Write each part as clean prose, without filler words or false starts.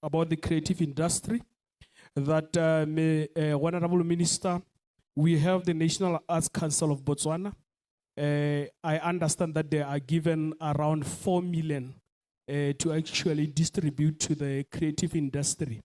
about the creative industry. That, Honorable Minister, we have the National Arts Council of Botswana. I understand that they are given around 4 million to actually distribute to the creative industry,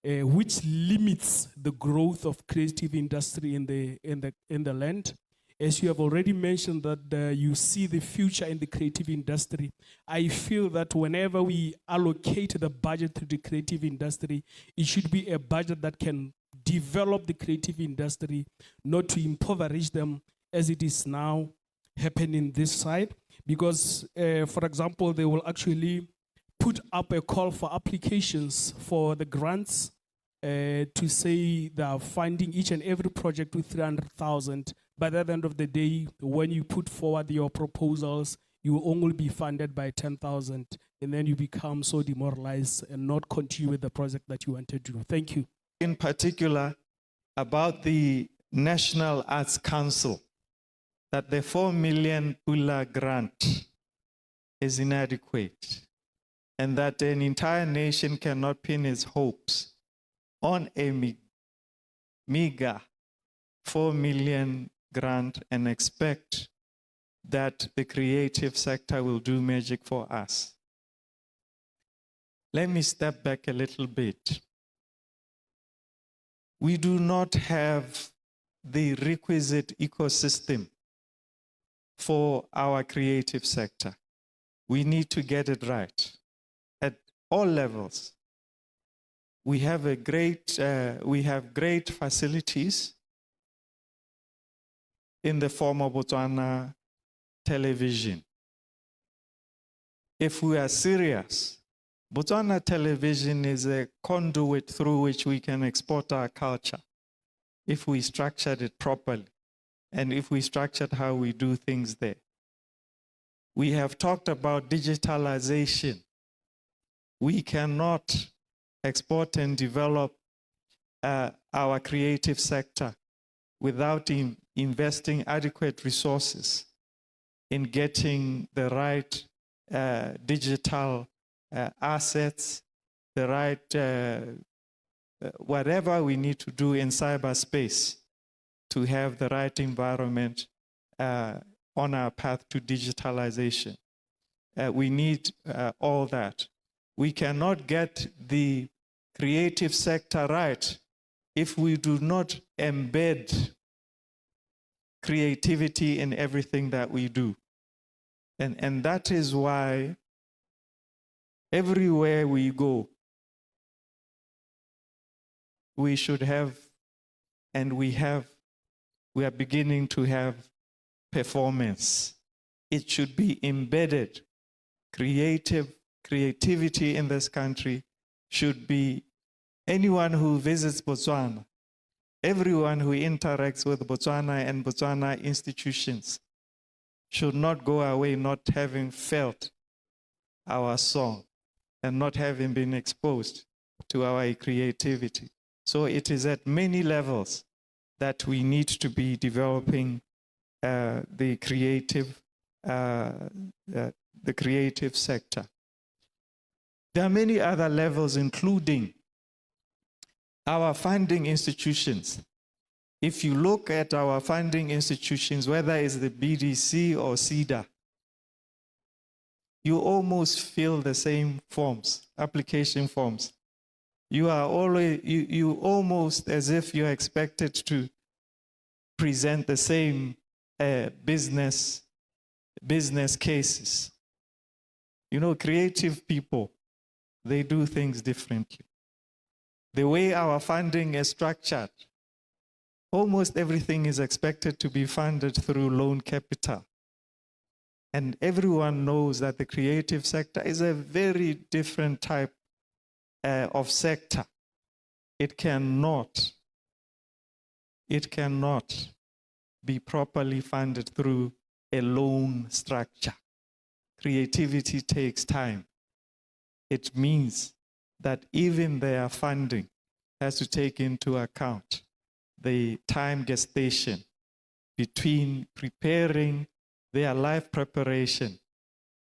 which limits the growth of creative industry in the land. As you have already mentioned that you see the future in the creative industry, I feel that whenever we allocate the budget to the creative industry, it should be a budget that can develop the creative industry, not to impoverish them as it is now happening this side. Because, for example, they will actually put up a call for applications for the grants to say they are funding each and every project with 300,000. But at the end of the day, when you put forward your proposals, you will only be funded by 10,000, and then you become so demoralized and not continue with the project that you want to do. Thank you. In particular, about the National Arts Council, that the 4 million Pula grant is inadequate, and that an entire nation cannot pin its hopes on a meager 4 million grant and expect that the creative sector will do magic for us. Let me step back a little bit. We do not have the requisite ecosystem for our creative sector. We need to get it right at all levels. We have great facilities in the form of Botswana Television. If we are serious, Botswana Television is a conduit through which we can export our culture if we structured it properly and if we structured how we do things there. We have talked about digitalization. We cannot export and develop our creative sector without investing adequate resources in getting the right digital assets, the right whatever we need to do in cyberspace to have the right environment on our path to digitalization. We need all that. We cannot get the creative sector right if we do not embed creativity in everything that we do. And that is why everywhere we go, we should have, and we are beginning to have performance. It should be embedded. Creativity in this country should be anyone who visits Botswana, everyone who interacts with Botswana and Botswana institutions should not go away not having felt our song and not having been exposed to our creativity. So it is at many levels that we need to be developing the creative sector. There are many other levels, including our funding institutions. If you look at our funding institutions, whether it's the BDC or CEDA, you almost fill the same forms, application forms. You are always, you almost as if you're expected to present the same business cases. You know, creative people, they do things differently. The way our funding is structured, almost everything is expected to be funded through loan capital. And everyone knows that the creative sector is a very different type of sector. It cannot be properly funded through a loan structure. Creativity takes time. It means that even their funding has to take into account the time gestation between preparing their life preparation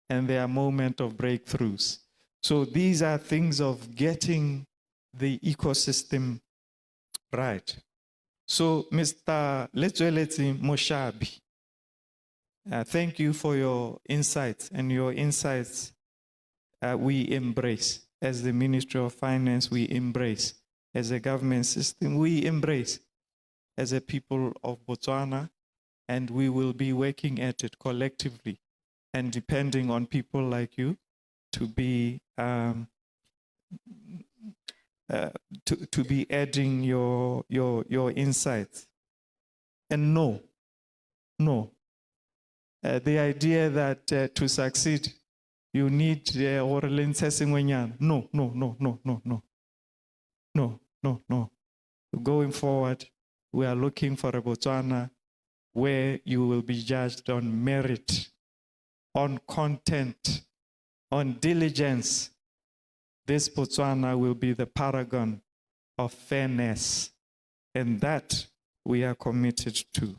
and their moment of breakthroughs. So these are things of getting the ecosystem right. So Mr. Letsweletse Moshabi, thank you for your insights, and your insights we embrace. As the Ministry of Finance, we embrace. As a government system, we embrace. As a people of Botswana, and we will be working at it collectively and depending on people like you to be adding your insights. And no, the idea that to succeed you need no. Going forward, we are looking for a Botswana where you will be judged on merit, on content, on diligence. This Botswana will be the paragon of fairness, and that we are committed to.